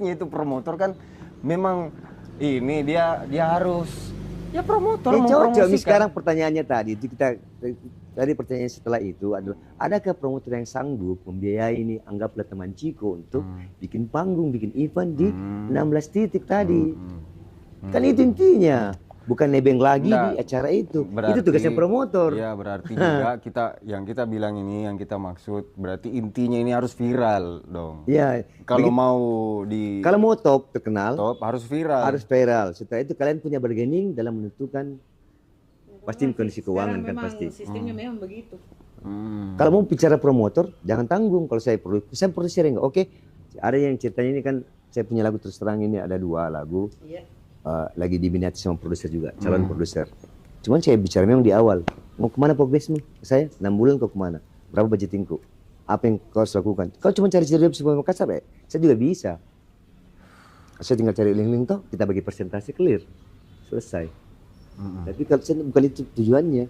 harusnya itu promotor kan memang ini dia harus ya promotor cocok. mempromosikan. Sekarang pertanyaannya tadi itu tadi pertanyaan setelah itu adalah adakah promotor yang sanggup membiayai ini anggaplah teman Ciko untuk bikin panggung, bikin event di 16 titik tadi. Kan itu intinya. Bukan nebeng lagi di acara itu. Berarti, itu tugasnya promotor. Ya berarti juga kita bilang ini yang kita maksud berarti intinya ini harus viral dong. Ya. Kalau mau top terkenal, harus viral. Harus viral. Setelah itu kalian punya bargaining dalam menentukan pasti kondisi keuangan kan pasti. Sistemnya memang begitu. Kalau mau bicara promotor jangan tanggung. Kalau saya produser enggak. Oke. Ada yang ceritanya ini kan saya punya lagu terus terang ini ada 2 lagu. Iya. Lagi diminati sama produser juga, calon produser. Cuman saya bicara memang di awal, mau kemana progresmu? Saya 6 bulan kau kemana? Berapa budgetingku? Apa yang kau harus lakukan? Kau cuma cari cerita sebuah Makassar ya? Saya juga bisa. Saya tinggal cari link-link toh, kita bagi persentase clear, selesai. Tapi kalau saya bukan itu tujuannya.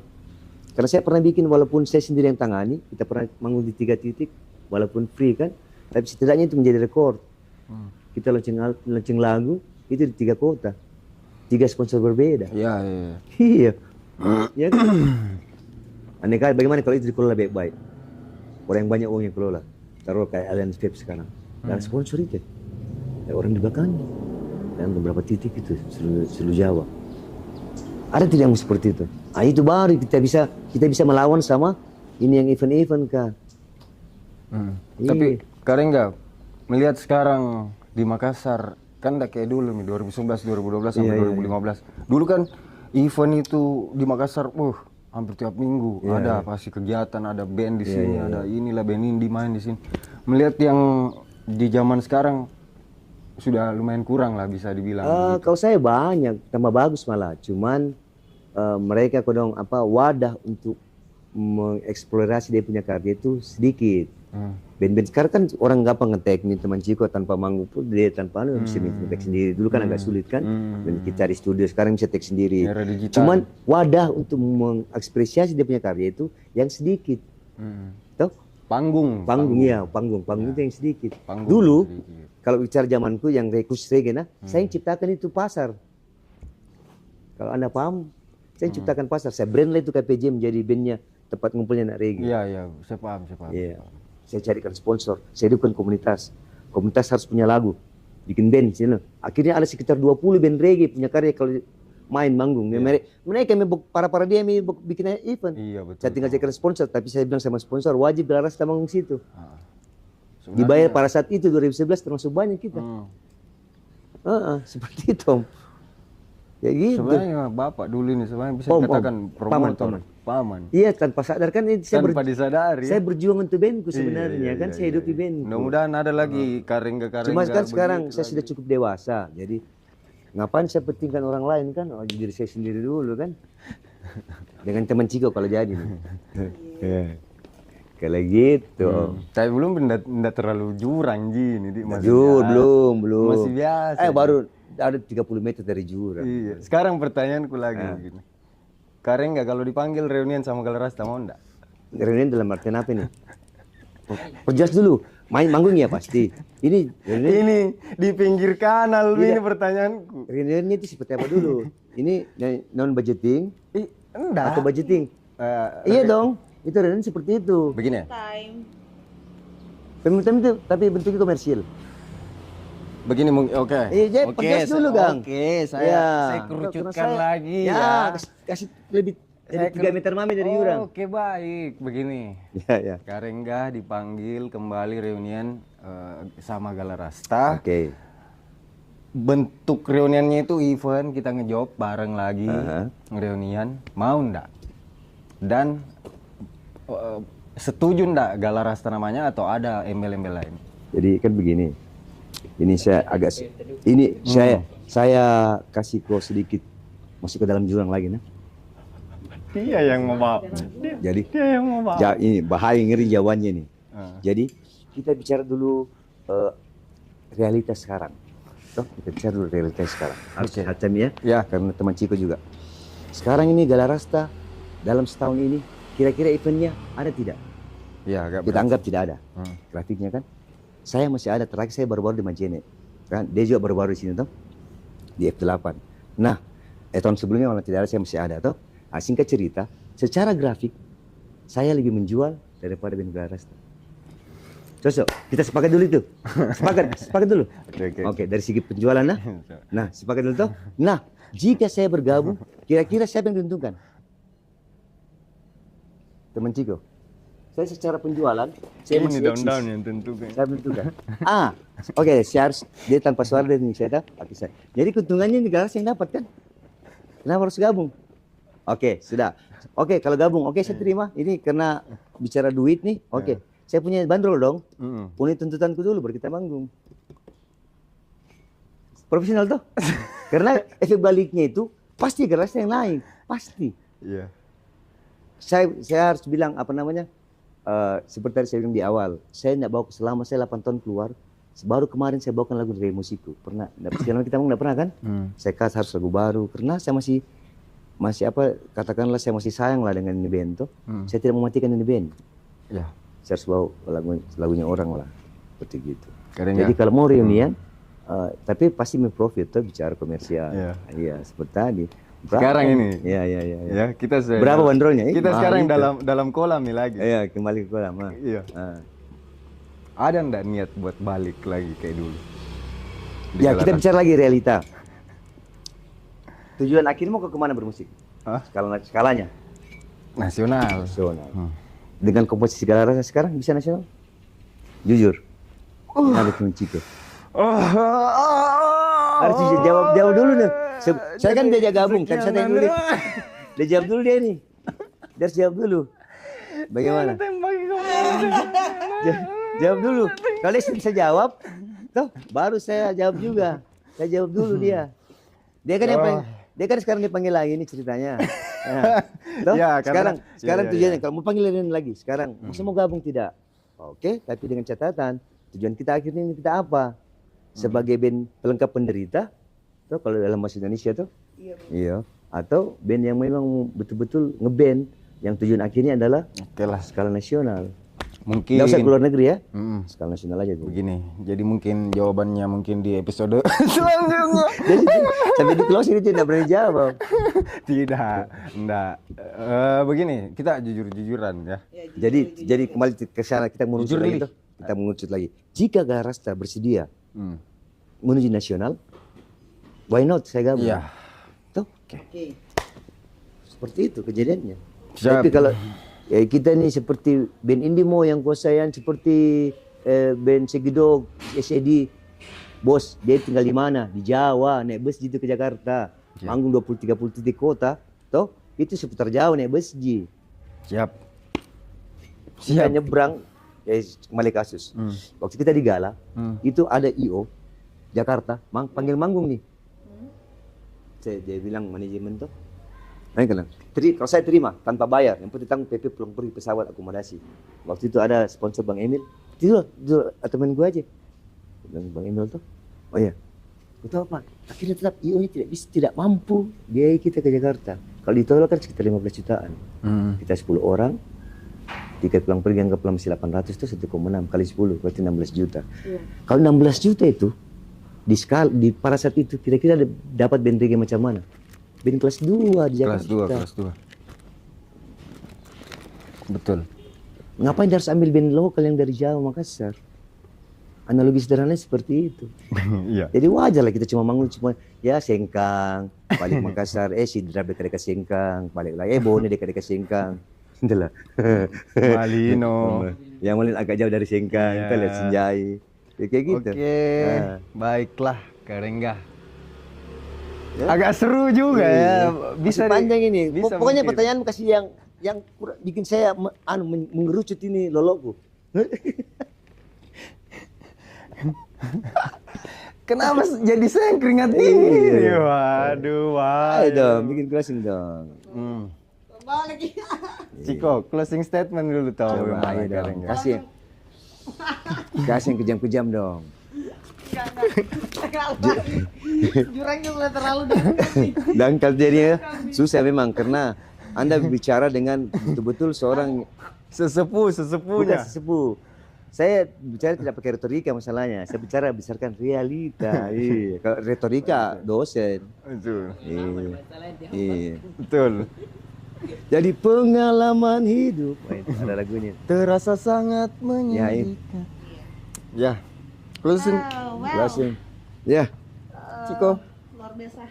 Karena saya pernah bikin walaupun saya sendiri yang tangani, kita pernah manggung di 3 titik, walaupun free kan, tapi setidaknya itu menjadi rekor. Kita launching lagu itu di 3 kota, 3 sponsor berbeda. Iya. Ya kan? Aneh kali bagaimana kalau itu dikelola baik-baik. Orang yang banyak uang yang kelola. Taruh kayak Allianz Vape sekarang. Dan sponsor itu. Ada orang di belakangnya. Dan beberapa titik itu seluruh Jawa. Ada tidak yang seperti itu? Itu baru kita bisa melawan sama ini yang event-event kan. Tapi Karengga melihat sekarang di Makassar kan enggak kayak dulu nih 2011, 2012 sampai 2015. Dulu kan event itu di Makassar, hampir tiap minggu ada pasti kegiatan, ada band di sini, ada inilah band indie main di sini. Melihat yang di zaman sekarang sudah lumayan kurang lah bisa dibilang. Gitu. Kalau saya banyak, tambah bagus malah. Cuman mereka kodong wadah untuk mengeksplorasi dia punya karya itu sedikit. Band-band sekarang kan orang gampang ngetek nih teman Ciko tanpa manggung pun dia tanpa mesti ngetek sendiri. Dulu kan agak sulit kan. Dan kita di studio sekarang bisa tek sendiri. Cuman wadah untuk mengekspresiasi dia punya karya itu yang sedikit. Tuh? Panggung itu yang sedikit. Dulu kalau bicara zamanku yang rekus reggae saya yang ciptakan itu pasar. Kalau Anda paham, saya ciptakan pasar. Saya brand lah itu KPJ menjadi bandnya tempat ngumpulnya anak reggae. Iya, saya paham. Iya. Saya carikan sponsor, saya hidupkan komunitas. Komunitas harus punya lagu, bikin band sini. Akhirnya ada sekitar 20 band reggae punya karya kalau main manggung. Mereka para dia bikin event. Iya, betul. Saya tinggal carikan sponsor, tapi saya bilang sama sponsor wajib Galaras manggung situ. Dibayar pada saat itu 2011 termasuk banyak kita. Seperti itu. Ya gitu. Sebenarnya Bapak dulu ini sebenarnya bisa dikatakan promotor. Paman. Iya, tanpa sadar kan tanpa disadari. Saya berjuang untuk bandku sebenarnya kan saya hidupi bandku. Mudah-mudahan ada lagi Karengga. Cuma kan sekarang saya sudah cukup dewasa, jadi ngapain saya pentingkan orang lain kan? Diri saya sendiri dulu kan. Dengan teman Ciko kalau jadi nih. Kalau gitu. Tapi belum enggak terlalu jurang gini di belum. Masih biasa. Baru ada 30 meter dari jurang. Iya. Sekarang pertanyaanku lagi begini. Karengga kalau dipanggil reunian sama Galarasta mau enggak? Reunian dalam artian apa nih? Perjelas dulu, main manggung ya pasti. Ini di pinggir kanal ini pertanyaanku. Reuniannya itu seperti apa dulu? Ini non budgeting? Enggak. Atau budgeting? Iya dong, itu reunian seperti itu. Begini ya? Pemerintahan itu tapi bentuknya komersil. Begini mungkin oke. Iya, perjelas dulu, Gang. Saya kerucutkan lagi ya. Kasih lebih dari 3 meter mami dari jurang. Oke, baik. Begini. Ya. Karengga dipanggil kembali reunian sama Galarasta. Oke. Bentuk reuniannya itu event kita ngejob bareng lagi. Reunian. Mau ndak? Dan setuju ndak Galarasta namanya atau ada embel-embel lain? Jadi kan begini. Ini saya saya kasih kau sedikit masuk ke dalam jurang lagi nah. Dia yang mau bawa. Jadi dia yang mau bawa. Ini bahaya ngeri jawabannya nih. Jadi kita bicara dulu realitas sekarang. Kita bicara dulu realitas sekarang. Harus hati ya. Karena teman Ciko juga. Sekarang ini Galarasta dalam setahun ini kira-kira eventnya ada tidak? Ya, kita anggap tidak ada. Grafiknya kan. Saya masih ada, terakhir saya baru-baru di Majene. kan? Dia juga baru-baru di sini tuh di F8. Nah, tahun sebelumnya malah tidak ada, saya masih ada tuh. Nah, singkat cerita, secara grafik saya lebih menjual daripada band Galarasta. Cocok, kita sepakat dulu itu. Sepakat dulu. Oke, dari segi penjualan nah. Nah, sepakat dulu tuh. Nah, jika saya bergabung, kira-kira siapa yang diuntungkan? Teman Ciko. Saya secara penjualan, saya Ini masih eksis. daun-daun yang tentukan. Saya tentukan. Oke, saya harus dia tanpa suara dari saya tahu. Oke, saya. Jadi keuntungannya negara yang dapat kan? Kenapa harus gabung? Oke, sudah. Oke, kalau gabung, oke saya terima. Ini karena bicara duit nih. Oke, saya punya bandrol dong. Punya tuntutanku dulu baru kita manggung. Profesional tuh. Karena efek baliknya itu pasti gerasnya yang naik, pasti. Iya. Saya harus bilang apa namanya? Seperti tadi saya bilang di awal, saya tidak bawa selama saya 8 tahun keluar. Baru kemarin saya bawakan lagu dari musikku. Pernah? Sekarang kita nggak pernah kan? Saya kasih harus lagu baru karena saya masih apa katakanlah saya masih sayang lah dengan ini band tuh. Saya tidak mematikan ini band. Ya. Saya harus bawa lagunya orang lah, seperti gitu. Keren Jadi ya? kalau mau reunian, tapi pasti profit tuh bicara komersial. Iya. Iya, seperti tadi. Sekarang ini. Iya. Ya, kita Berapa bandrolnya? Kita Mahal sekarang itu. dalam kolam nih lagi. Iya, kembali ke kolam. Iya. Ada ndak niat buat balik lagi kayak dulu? Di Ya, kita Galarasta? bicara lagi realita. Tujuan akhir mau ke kemana bermusik? Hah? Skalanya? Nasional. Nasional. Dengan komposisi Galarasta sekarang bisa nasional? Jujur. Ada teman Ciko. Harus jawab dulu nih. Saya kan diajak gabung, kan saya tanya dulu. Dia jawab dulu dia nih. Dia harus jawab dulu. Bagaimana? Jawab dulu. Kalau dia bisa jawab, toh baru saya jawab juga. Saya jawab dulu dia. Dia kan yang dia kan sekarang dipanggil lagi nih ceritanya. Nah, toh, Ya, karena- sekarang ya. tujuannya kalau mau panggil lagi sekarang, masa mau gabung tidak? Oke, tapi dengan catatan tujuan kita akhirnya ini kita apa? Sebagai band pelengkap penderita, tuh kalau dalam bahasa Indonesia tuh, iya, atau band yang memang betul-betul ngeband yang tujuan akhirnya adalah Oke lah. skala nasional. Mungkin Nggak usah keluar negeri ya, Mm-mm. skala nasional aja tuh. Begini, jadi mungkin jawabannya mungkin di episode selanjutnya. Jadi sampai di closing itu tidak berani jawab. Tidak, enggak. Begini, kita jujur-jujuran ya. Jadi kembali ke sana kita mengucut Jujur, lagi Lili. tuh. Kita mengucut lagi. Jika Galarasta bersedia menuju nasional, why not saya gabung? Iya. Tuh. Seperti itu kejadiannya. Siap. Tapi kalau kita nih seperti band Indimo yang kuasaian seperti band Segidog, SED, bos dia tinggal di mana? Di Jawa, naik bus gitu ke Jakarta, manggung 20-30 titik kota, toh itu seputar jauh naik bus Ji. Siap. Kita nyebrang, kembali kasus. Waktu kita di Gala, itu ada IO Jakarta, panggil manggung nih. Dia bilang manajemen tuh, kalau saya terima tanpa bayar, yang penting tanggung PP pulang pergi pesawat akomodasi. Waktu itu ada sponsor Bang Emil, itu teman gue aja. Bilang Bang Emil tuh, oh iya, gue tahu Pak, akhirnya tetap IO nya tidak mampu biaya kita ke Jakarta. Kalau ditolak kan sekitar 15 jutaan. Kita 10 orang, tiket pulang pergi anggaplah masih 800 itu 1,6 kali 10 berarti 16 juta. Kalau 16 juta itu di pada saat itu kira-kira dapat band reggae macam mana? Band kelas 2 di Jakarta. Kelas 2. Betul. Ngapain dia harus ambil band lokal yang dari Jawa, Makassar? Analogi sederhananya seperti itu. Iya. Jadi wajar lah kita cuma manggung cuma ya Sengkang, balik Makassar, Sidrap dekat-dekat Sengkang, balik lagi Bone dekat-dekat Sengkang. Itulah. Malino. Yang mulai agak jauh dari Sengkang, kita lihat Senjai. Ya, kayak gitu. Oke. Baiklah, Karenggah. Agak seru juga ya. Bisa panjang ini. bisa Pokoknya mungkin. pertanyaan kasih yang bikin saya mengerucut ini lolokku. Kenapa jadi saya yang keringat ini? Waduh, Ayo dong, bikin closing dong. Ciko, closing statement dulu tahu Coba, gimana ayo dong. Karenggah. Kasih yang kejam-kejam dong. Jurangnya sudah terlalu dekat. Dangkal jadinya susah memang karena Anda bicara dengan betul-betul seorang Sesepuhnya. bukan sesepuh. saya bicara tidak pakai retorika masalahnya. Saya bicara berdasarkan realita. Iya. Kalau retorika dosen. Betul. Iya. Iya. Betul. Jadi pengalaman hidup. Oh, itu ada lagunya. Terasa sangat menyedihkan. Ya. Closing. Wow. Closing. Ya. Ciko. Luar biasa.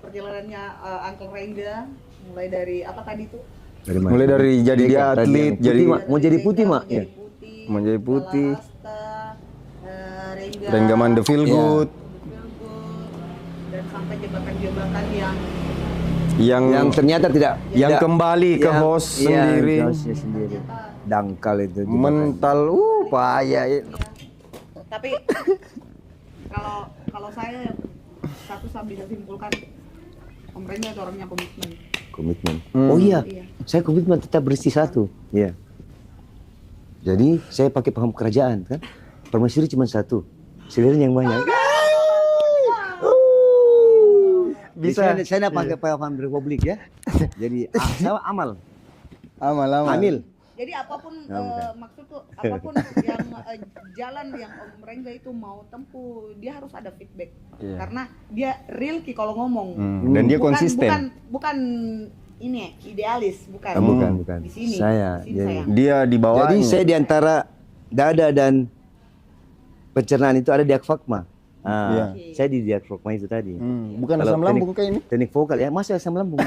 Perjalanannya Uncle Rengga mulai dari apa tadi tuh? Dari mana? Mulai dari jadi dia Tadi atlet, yang putih, jadi Mak. Mau jadi putih, Mak? Mau jadi Ya. putih. Mau jadi putih. Balasta, Rengga. Rengga Mande Feel Iya. Good. Dan sampai jebatan-jebatan yang Yang ternyata tidak yang tidak- kembali ke yang- host iya, sendiri. hostnya sendiri. Dangkal itu. Mental payah. tapi kalau saya satu saya bisa simpulkan Om Rengga itu orangnya komitmen. Komitmen. Oh iya, Iya. saya komitmen tetap bersih satu. Iya. Jadi saya pakai paham kerajaan kan. Permaisuri cuma satu. Silirin yang banyak. Bisa. Saya tidak pakai paham republik ya. Jadi saya amal. Amal. Amil. Jadi apapun bukan. maksudku apapun yang jalan yang Om Rengga itu mau tempuh, dia harus ada feedback. Iya. Karena dia real Ki kalau ngomong. Dan dia Bukan- konsisten. Bukan ini idealis, bukan. Bukan. Di sini. Saya. Di sini Jadi, sayang. Dia di bawah. jadi saya di antara dada dan pencernaan itu ada diafragma. Iya. Saya di diafragma itu tadi. Bukan Kalau asam lambung kayak ini. Teknik vokal ya, masa asam lambung.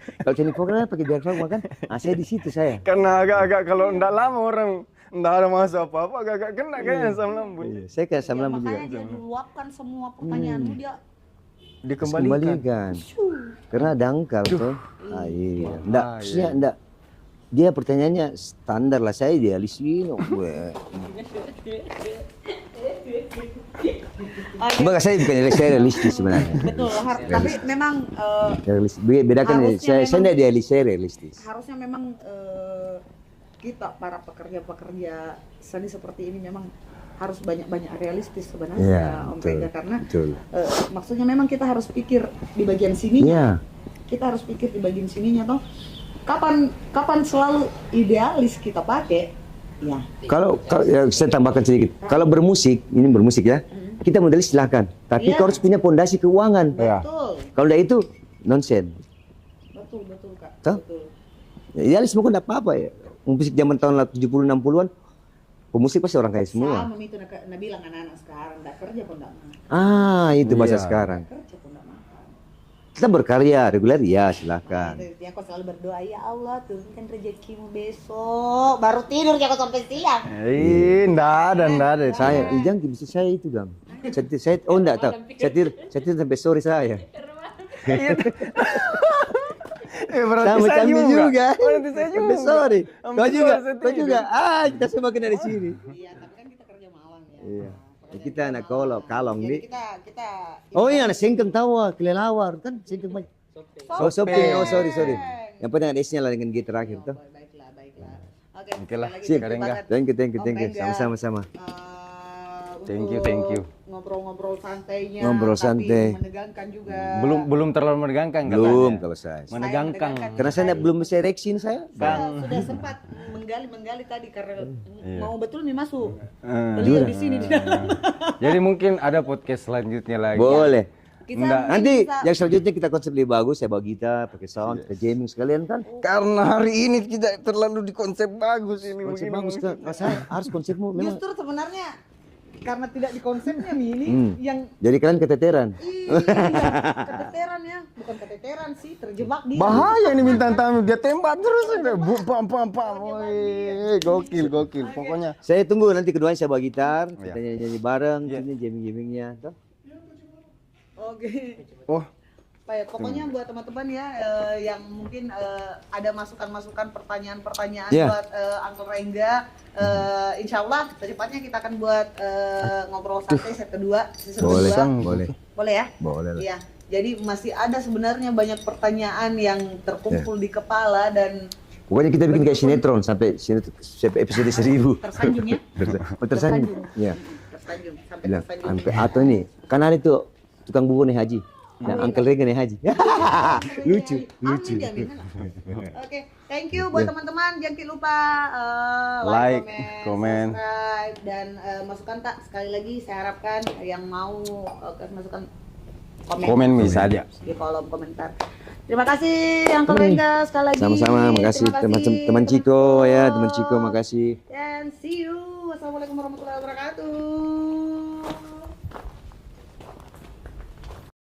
Kalau teknik vokal kan pakai diafragma kan. Saya di situ saya. Karena agak-agak kalau ndak lama orang ndak ada masa apa-apa agak-agak kena kayaknya asam lambung. Iya, saya kayak asam Ya, lambung juga. makanya dia diluapkan semua pertanyaanmu dia Dikembalikan. Kembalikan. Karena dangkal tuh. Iya. Enggak, Ah, maksudnya enggak. Dia pertanyaannya standar lah, saya idealis ini. Enggak, saya bukan idealis, saya realistis sebenarnya. betul tapi memang Realistis. Bedakan Harusnya saya memang- enggak idealis, saya realistis. harusnya memang kita para pekerja-pekerja seni seperti ini memang harus banyak-banyak realistis sebenarnya Iya, Om betul, Rengga karena betul. maksudnya memang kita harus pikir di bagian sininya. Iya. Kita harus pikir di bagian sininya toh. Kapan selalu idealis kita pakai? Ya. Kalau ya, saya tambahkan sedikit. Kalau bermusik, ini bermusik ya. Kita modelis silakan, tapi Iya. kau harus punya pondasi keuangan. Iya. Betul. Kalau enggak itu nonsen. Betul Kak. Toh? Betul. Ya, idealisme kok enggak apa-apa ya. Musik zaman tahun 70 60-an pemusik pasti orang kaya semua. Sama itu nak bilang anak-anak sekarang enggak kerja pun enggak mau. Itu bahasa Iya. sekarang. Kerja pun enggak mau. Kita berkarya reguler ya silakan. Yang kau selalu berdoa, ya Allah turunkan rezekimu besok. Baru tidur ya kau sampai siang. Ndak ada. Saya Ijang bisa saya itu Gam. Saya enggak tahu. Saya tidur sampai sore saya. Berarti Sama saya kami juga. Berarti saya juga. Sampai sore. Sampai Kau juga. sore saya Kau juga. tidur. Kita semua kena di sini. Iya, tapi kan kita kerja malam ya. Iya. Makanya Kita anak kalong Jadi nih. kita Oh iya, anak singkeng tawa, kelelawar kan singkeng banyak. Oh sopeng, oh sorry. Yang penting ada S-nya lah dengan G terakhir tuh. Baiklah. Oke, Oke lah, sekali lagi sip. thank you banget. Thank you. Om Rengga. Sama-sama. Thank you, Untuk thank you. Ngobrol-ngobrol santainya. Ngobrol tapi santai. menegangkan juga. Belum terlalu menegangkan Belum katanya. kalau saya. Menegangkan. Karena saya belum bisa ereksi saya. Sudah sempat menggali tadi karena mau betul nih masuk. Eh, Beliau di sini di dalam. Jadi mungkin ada podcast selanjutnya lagi. Boleh. Kita Enggak. mungkin Nanti bisa- yang selanjutnya kita konsep lebih bagus, saya bawa gitar, pakai sound, pakai jamming sekalian kan. Karena hari ini kita terlalu di konsep bagus ini. Konsep begini. bagus kan. Kalau saya harus konsepmu memang. justru sebenarnya karena tidak di konsepnya nih ini yang Jadi kalian keteteran. keteteran ya, bukan keteteran sih, terjebak dia. Bahaya ini bintang tamu, dia tembak terus udah. Pam. Woi, gokil. Pokoknya Saya tunggu nanti keduanya saya bawa gitar, Iya. kita nyanyi bareng, ini jamming-jammingnya. Toh? Oke. oh, Baik, pokoknya buat teman-teman ya yang mungkin ada masukan-masukan pertanyaan-pertanyaan Iya. buat Uncle Rengga, insya Allah secepatnya kita akan buat ngobrol santai set kedua, season Boleh, kedua. boleh. Boleh ya? Boleh lah. Iya. Jadi masih ada sebenarnya banyak pertanyaan yang terkumpul di kepala dan Pokoknya kita bikin kayak sinetron sampai episode 1000. tersanjung ya. Tersanjung. Ya. Tersanjung sampai Bilang, tersanjung. sampai atau ini kan ada itu tukang bubur nih Haji. Dan Uncle Regan yang haji. Lucu, lucu. Amin, amin. Oke, thank you buat teman-teman. Jangan lupa Like, comment, komen. subscribe, dan masukan tak sekali lagi saya harapkan yang mau kasih masukan Komen bisa aja. di kolom komentar. Terima kasih Uncle Rengga sekali lagi. Sama-sama, makasih teman Ciko ya, teman Ciko, makasih. And see you. Wassalamualaikum warahmatullahi wabarakatuh.